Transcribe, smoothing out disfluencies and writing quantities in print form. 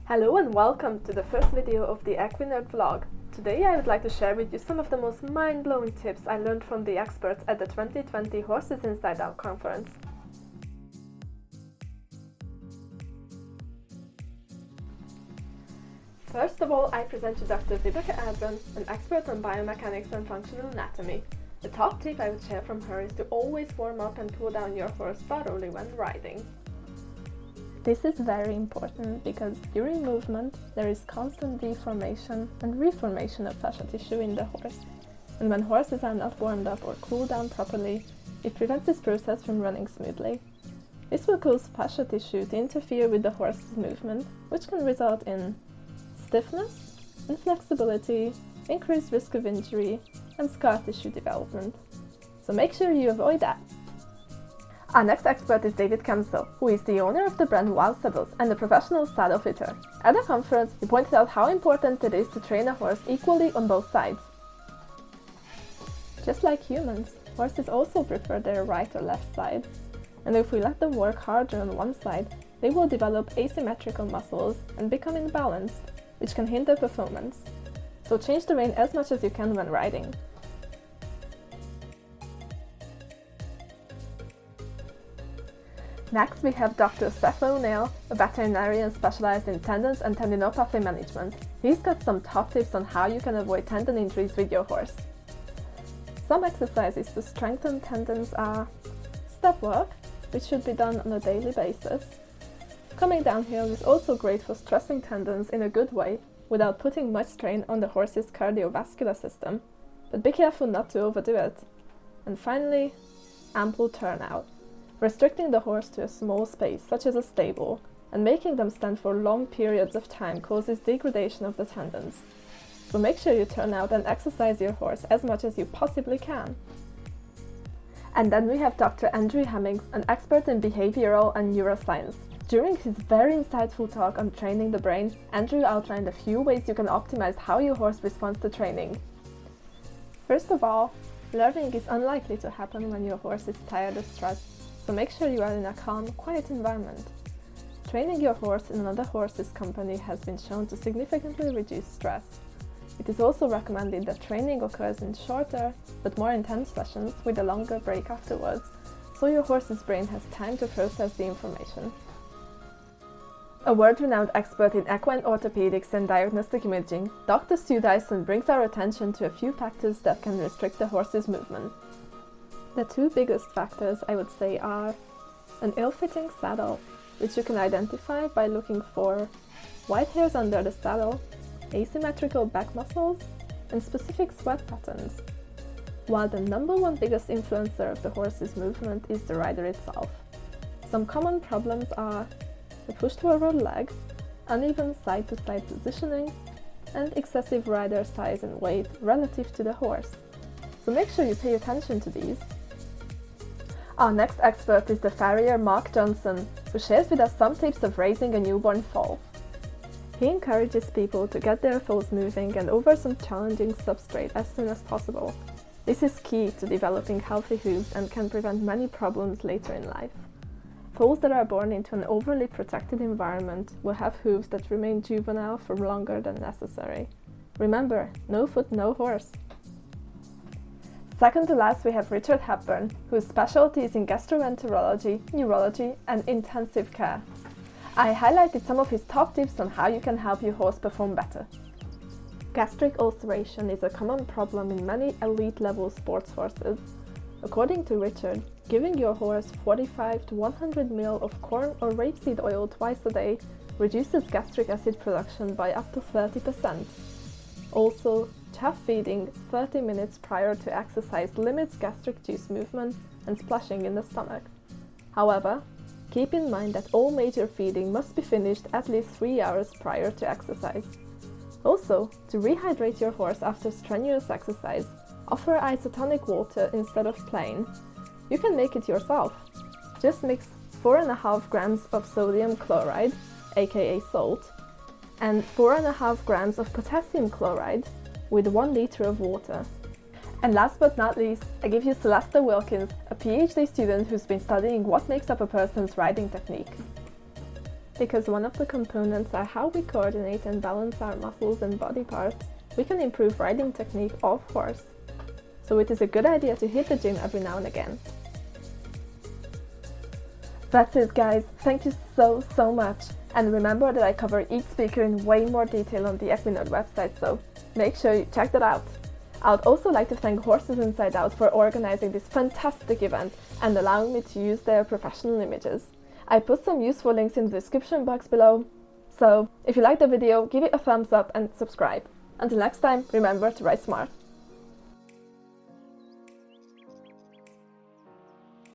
Hello and welcome to the first video of the Equinerd vlog. Today I would like to share with you some of the most mind-blowing tips I learned from the experts at the 2020 Horses Inside Out conference. First of all, I present you Dr. Vibeke Elbrønd, an expert on biomechanics and functional anatomy. The top tip I would share from her is to always warm up and cool down your horse thoroughly when riding. This is very important because during movement there is constant deformation and reformation of fascia tissue in the horse. And when horses are not warmed up or cooled down properly, it prevents this process from running smoothly. This will cause fascia tissue to interfere with the horse's movement, which can result in stiffness, inflexibility, increased risk of injury, and scar tissue development. So make sure you avoid that. Our next expert is David Kempsell, who is the owner of the brand Wild Saddles and a professional saddle fitter. At the conference, he pointed out how important it is to train a horse equally on both sides. Just like humans, horses also prefer their right or left side. And if we let them work harder on one side, they will develop asymmetrical muscles and become imbalanced, which can hinder performance. So change the rein as much as you can when riding. Next we have Dr. Seth O'Neil, a veterinarian specialized in tendons and tendinopathy management. He's got some top tips on how you can avoid tendon injuries with your horse. Some exercises to strengthen tendons are step work, which should be done on a daily basis. Coming downhill is also great for stressing tendons in a good way, without putting much strain on the horse's cardiovascular system, but be careful not to overdo it. And finally, ample turnout. Restricting the horse to a small space, such as a stable, and making them stand for long periods of time causes degradation of the tendons. So make sure you turn out and exercise your horse as much as you possibly can. And then we have Dr. Andrew Hemmings, an expert in behavioral and neuroscience. During his very insightful talk on training the brain, Andrew outlined a few ways you can optimize how your horse responds to training. First of all, learning is unlikely to happen when your horse is tired or stressed. So make sure you are in a calm, quiet environment. Training your horse in another horse's company has been shown to significantly reduce stress. It is also recommended that training occurs in shorter, but more intense sessions with a longer break afterwards, so your horse's brain has time to process the information. A world-renowned expert in equine orthopedics and diagnostic imaging, Dr. Sue Dyson brings our attention to a few factors that can restrict the horse's movement. The two biggest factors, I would say, are an ill-fitting saddle, which you can identify by looking for white hairs under the saddle, asymmetrical back muscles, and specific sweat patterns, while the number one biggest influencer of the horse's movement is the rider itself. Some common problems are the push-forward leg, uneven side-to-side positioning, and excessive rider size and weight relative to the horse. So make sure you pay attention to these. Our next expert is the farrier Mark Johnson, who shares with us some tips of raising a newborn foal. He encourages people to get their foals moving and over some challenging substrate as soon as possible. This is key to developing healthy hooves and can prevent many problems later in life. Foals that are born into an overly protected environment will have hooves that remain juvenile for longer than necessary. Remember, no foot, no horse. Second to last, we have Richard Hepburn, whose specialty is in gastroenterology, neurology, and intensive care. I highlighted some of his top tips on how you can help your horse perform better. Gastric ulceration is a common problem in many elite-level sports horses. According to Richard, giving your horse 45 to 100 ml of corn or rapeseed oil twice a day reduces gastric acid production by up to 30%. Also, chaff feeding 30 minutes prior to exercise limits gastric juice movement and splashing in the stomach. However, keep in mind that all major feeding must be finished at least 3 hours prior to exercise. Also, to rehydrate your horse after strenuous exercise, offer isotonic water instead of plain. You can make it yourself. Just mix 4.5 grams of sodium chloride, aka salt, and 4.5 grams of potassium chloride with 1 liter of water. And last but not least, I give you Celeste Wilkins, a PhD student who's been studying what makes up a person's riding technique. because one of the components are how we coordinate and balance our muscles and body parts, we can improve riding technique off horse. So it is a good idea to hit the gym every now and again. That's it guys, thank you so much, and remember that I cover each speaker in way more detail on the Equinode website, so make sure you check that out. I would also like to thank Horses Inside Out for organizing this fantastic event and allowing me to use their professional images. I put some useful links in the description box below, so if you liked the video, give it a thumbs up and subscribe. Until next time, remember to ride smart.